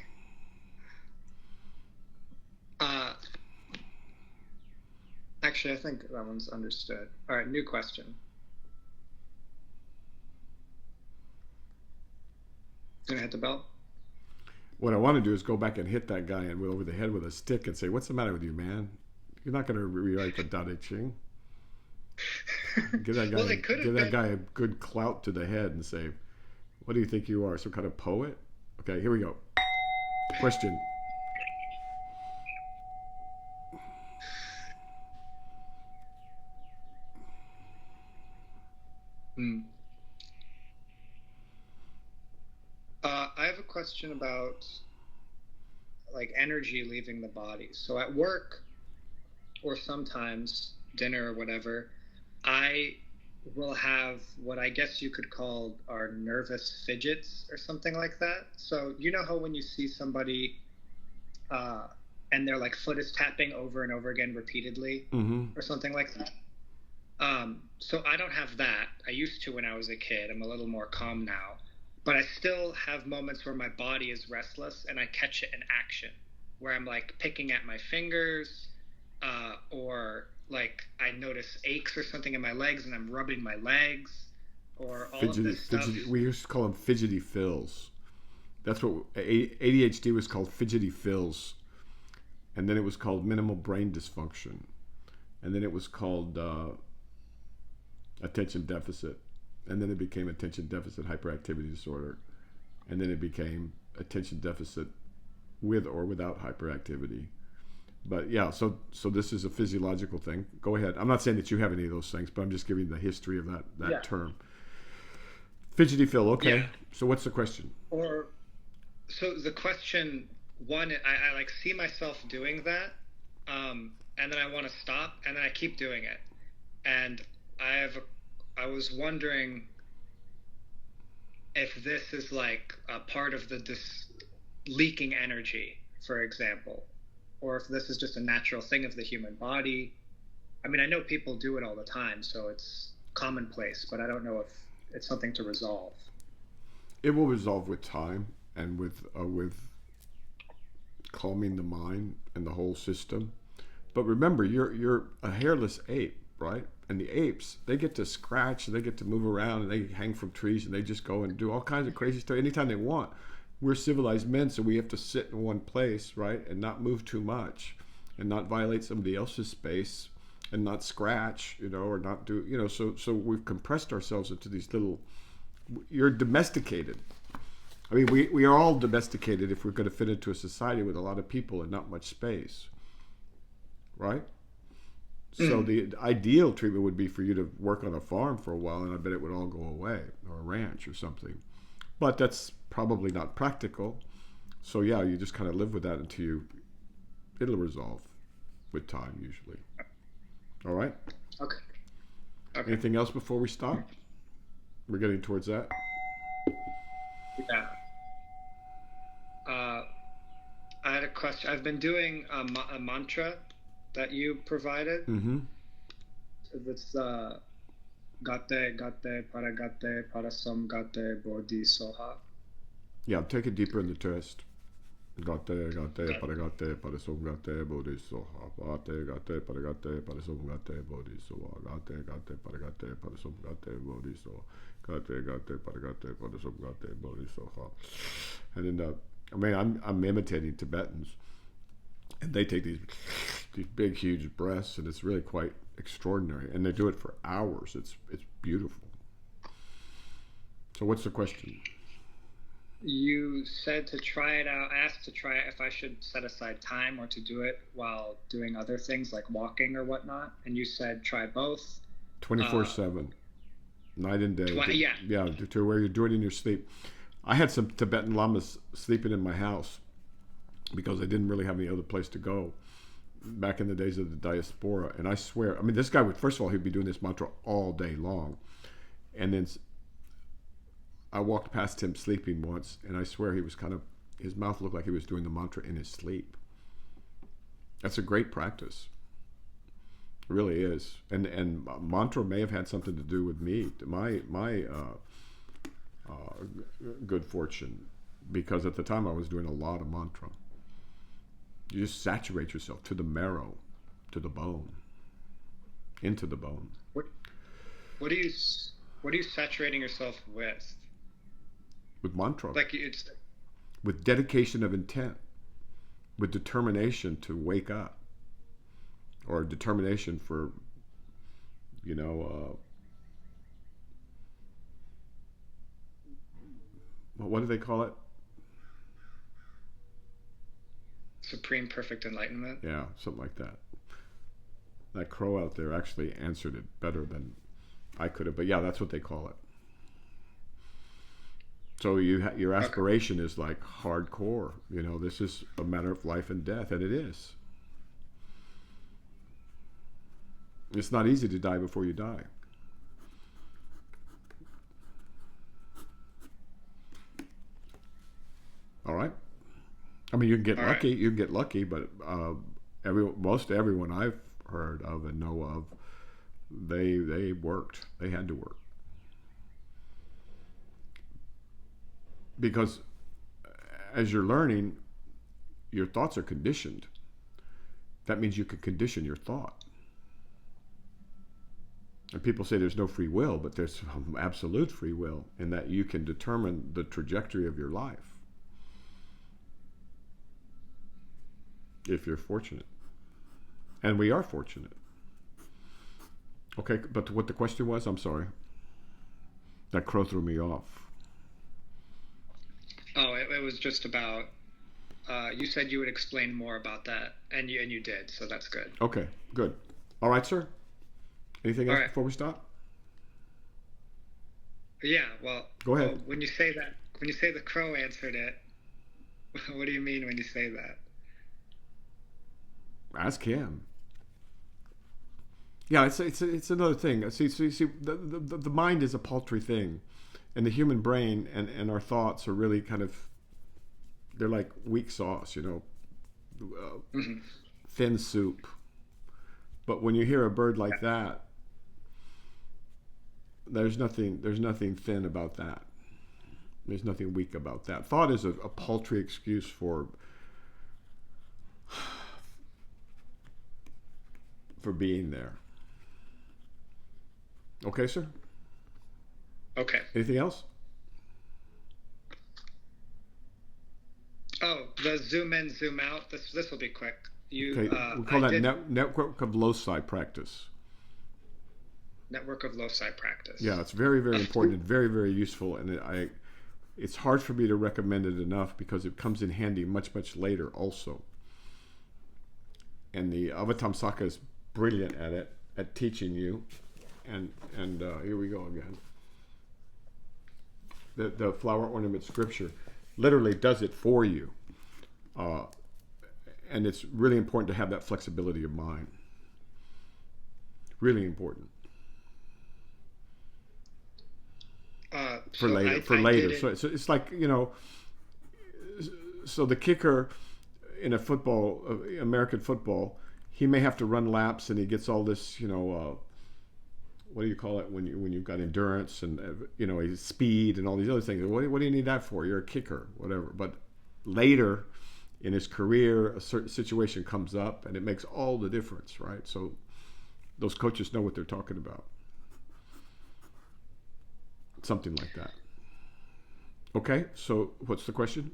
Actually, I think that one's understood. All right, new question. Gonna hit the bell? What I want to do is go back and hit that guy over the head with a stick and say, "What's the matter with you, man? You're not going to rewrite the Tao Te Ching." Give that guy a good clout to the head and say, "What do you think you are, some kind of poet?" Okay, here we go. Question. I have a question about energy leaving the body. So at work, or sometimes dinner or whatever, I will have what I guess you could call our nervous fidgets or something like that. So you know how when you see somebody and their foot is tapping over and over again repeatedly, or something like that? So I don't have that. I used to when I was a kid. I'm a little more calm now. But I still have moments where my body is restless and I catch it in action, where I'm picking at my fingers, or I notice aches or something in my legs and I'm rubbing my legs, or all of this stuff. We used to call them fidgety fills. That's what ADHD was called, fidgety fills. And then it was called minimal brain dysfunction. And then it was called attention deficit. And then it became attention deficit hyperactivity disorder. And then it became attention deficit with or without hyperactivity. But yeah, so this is a physiological thing. Go ahead. I'm not saying that you have any of those things, but I'm just giving the history of that term. Fidgety Phil, okay. Yeah. So what's the question? So the question, one, I see myself doing that, and then I want to stop, and then I keep doing it. And I was wondering, if this is like a part of this leaking energy, for example, or if this is just a natural thing of the human body. I mean, I know people do it all the time, so it's commonplace, but I don't know if it's something to resolve. It will resolve with time and with calming the mind and the whole system. But remember, you're a hairless ape, right? And the apes, they get to scratch, and they get to move around, and they hang from trees, and they just go and do all kinds of crazy stuff anytime they want. We're civilized men, so we have to sit in one place, right, and not move too much, and not violate somebody else's space, and not scratch, or not do, So we've compressed ourselves into these little. You're domesticated. I mean, we are all domesticated if we're going to fit into a society with a lot of people and not much space, right? So the ideal treatment would be for you to work on a farm for a while, and I bet it would all go away, or a ranch or something. But that's probably not practical. So yeah, you just kind of live with that until it'll resolve with time usually. All right? Okay. Anything else before we stop? We're getting towards that. Yeah. I had a question. I've been doing a mantra that you provided. Mm-hmm. It's Gate, Gate, Parasom, Gate, Bodhi, Soha. Yeah, take it deeper in the chest. Gate, Paragate, Parasom, Gate, Bodhi, Soha. Gate, Paragate, Parasom, Gate, Bodhi, Soha. Gate, Paragate, Parasom, Gate, Bodhi, Soha. Gate, Paragate, Parasom, Gate, Bodhi, Soha. And then, I'm imitating Tibetans, and they take these big, huge breaths, and it's really quite extraordinary. And they do it for hours. It's beautiful. So, what's the question? You said to try it out. Asked to try it if I should set aside time or to do it while doing other things like walking or whatnot. And you said try both. 24/7, night and day. Yeah. To where you do it in your sleep. I had some Tibetan lamas sleeping in my house because I didn't really have any other place to go back in the days of the diaspora. And I swear, this guy would, first of all, he'd be doing this mantra all day long. And then I walked past him sleeping once, and I swear he was his mouth looked like he was doing the mantra in his sleep. That's a great practice. It really is. And mantra may have had something to do with me, my good fortune, because at the time I was doing a lot of mantra. You just saturate yourself to the marrow, to the bone, into the bone. What are you saturating yourself with? With mantra. Like it's. With dedication of intent, with determination to wake up, or determination for, what do they call it? Supreme perfect enlightenment. Yeah, something like that. That crow out there actually answered it better than I could have, but yeah, that's what they call it. So your aspiration is like hardcore. This is a matter of life and death, and it is. It's not easy to die before you die. All right. You can get lucky. Right. You can get lucky, but most everyone I've heard of and know of, they worked. They had to work. Because as you're learning, your thoughts are conditioned. That means you can condition your thought. And people say there's no free will, but there's absolute free will in that you can determine the trajectory of your life. If you're fortunate. And we are fortunate. Okay, but what the question was, I'm sorry. That crow threw me off. Oh, it was just about, you said you would explain more about that, and you did, so that's good. Okay, good. All right, sir. Anything else before we stop? Yeah, well. Go ahead. Well, when you say the crow answered it, what do you mean when you say that? Ask him. Yeah, it's another thing. See, the mind is a paltry thing. And the human brain and our thoughts are really kind of, they're like weak sauce, thin soup. But when you hear a bird like that, there's nothing thin about that. There's nothing weak about that. Thought is a paltry excuse for being there. Okay, sir? Okay. Anything else? Oh, the zoom in, zoom out. This will be quick. Okay, we call that network of loci practice. Network of loci practice. Yeah, it's very, very important and very, very useful. And it's hard for me to recommend it enough because it comes in handy much, much later also. And the Avatamsaka is brilliant at it, at teaching you. And here we go again. The flower ornament scripture literally does it for you. And it's really important to have that flexibility of mind. Really important. For later. So it's like, so the kicker in a football, American football, he may have to run laps and he gets all this, what do you call it when you've got endurance and speed and all these other things. What do you need that for? You're a kicker, whatever. But later in his career, a certain situation comes up and it makes all the difference, right? So those coaches know what they're talking about. Something like that. Okay, so what's the question?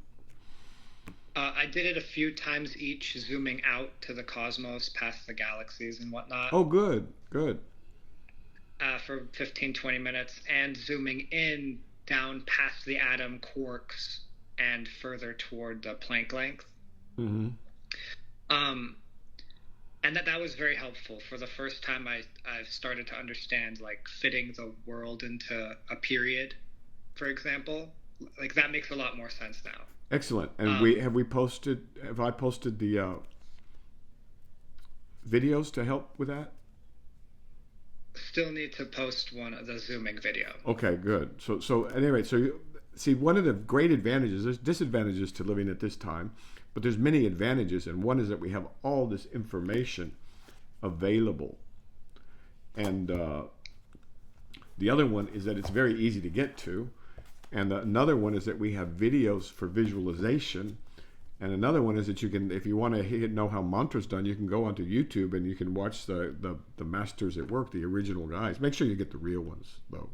I did it a few times each, zooming out to the cosmos, past the galaxies and whatnot. Oh, good. For 15, 20 minutes, and zooming in down past the atom, quarks, and further toward the Planck length. Mm-hmm. And that was very helpful. For the first time, I've started to understand, like, fitting the world into a period, for example. Like, that makes a lot more sense now. Excellent. And have I posted the videos to help with that? Still need to post the zooming video. Okay, good. So anyway, see, one of the great advantages, there's disadvantages to living at this time, but there's many advantages, and one is that we have all this information available. And the other one is that it's very easy to get to. And another one is that we have videos for visualization. And another one is that you can, if you want to know how mantra's done, you can go onto YouTube and you can watch the masters at work, the original guys. Make sure you get the real ones, though.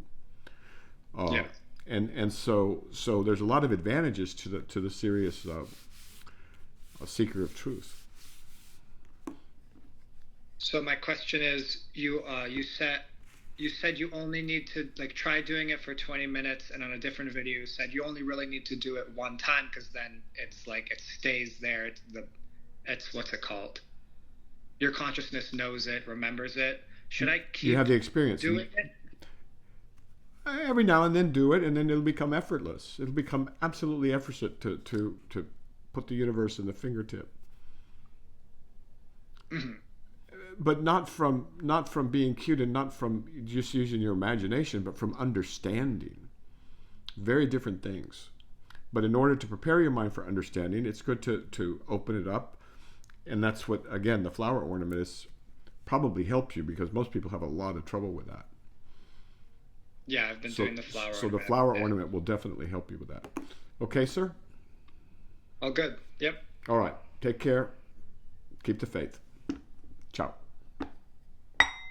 Yeah. And so there's a lot of advantages to the serious seeker of truth. So my question is, you said you only need to, like, try doing it for 20 minutes, and on a different video you said you only really need to do it one time, because then it's like it stays there. It's what's it called? Your consciousness knows it, remembers it. Should I keep you have the experience doing it? Every now and then do it, and then it'll become effortless. It'll become absolutely effortless to put the universe in the fingertip. Mm-hmm. But not from being cute and not from just using your imagination, but from understanding. Very different things. But in order to prepare your mind for understanding, it's good to open it up. And that's what, again, the flower ornament is probably help you, because most people have a lot of trouble with that. Yeah, I've been doing the flower ornament. So the flower ornament will definitely help you with that. Okay, sir? Oh, good. Yep. All right. Take care. Keep the faith. Ciao.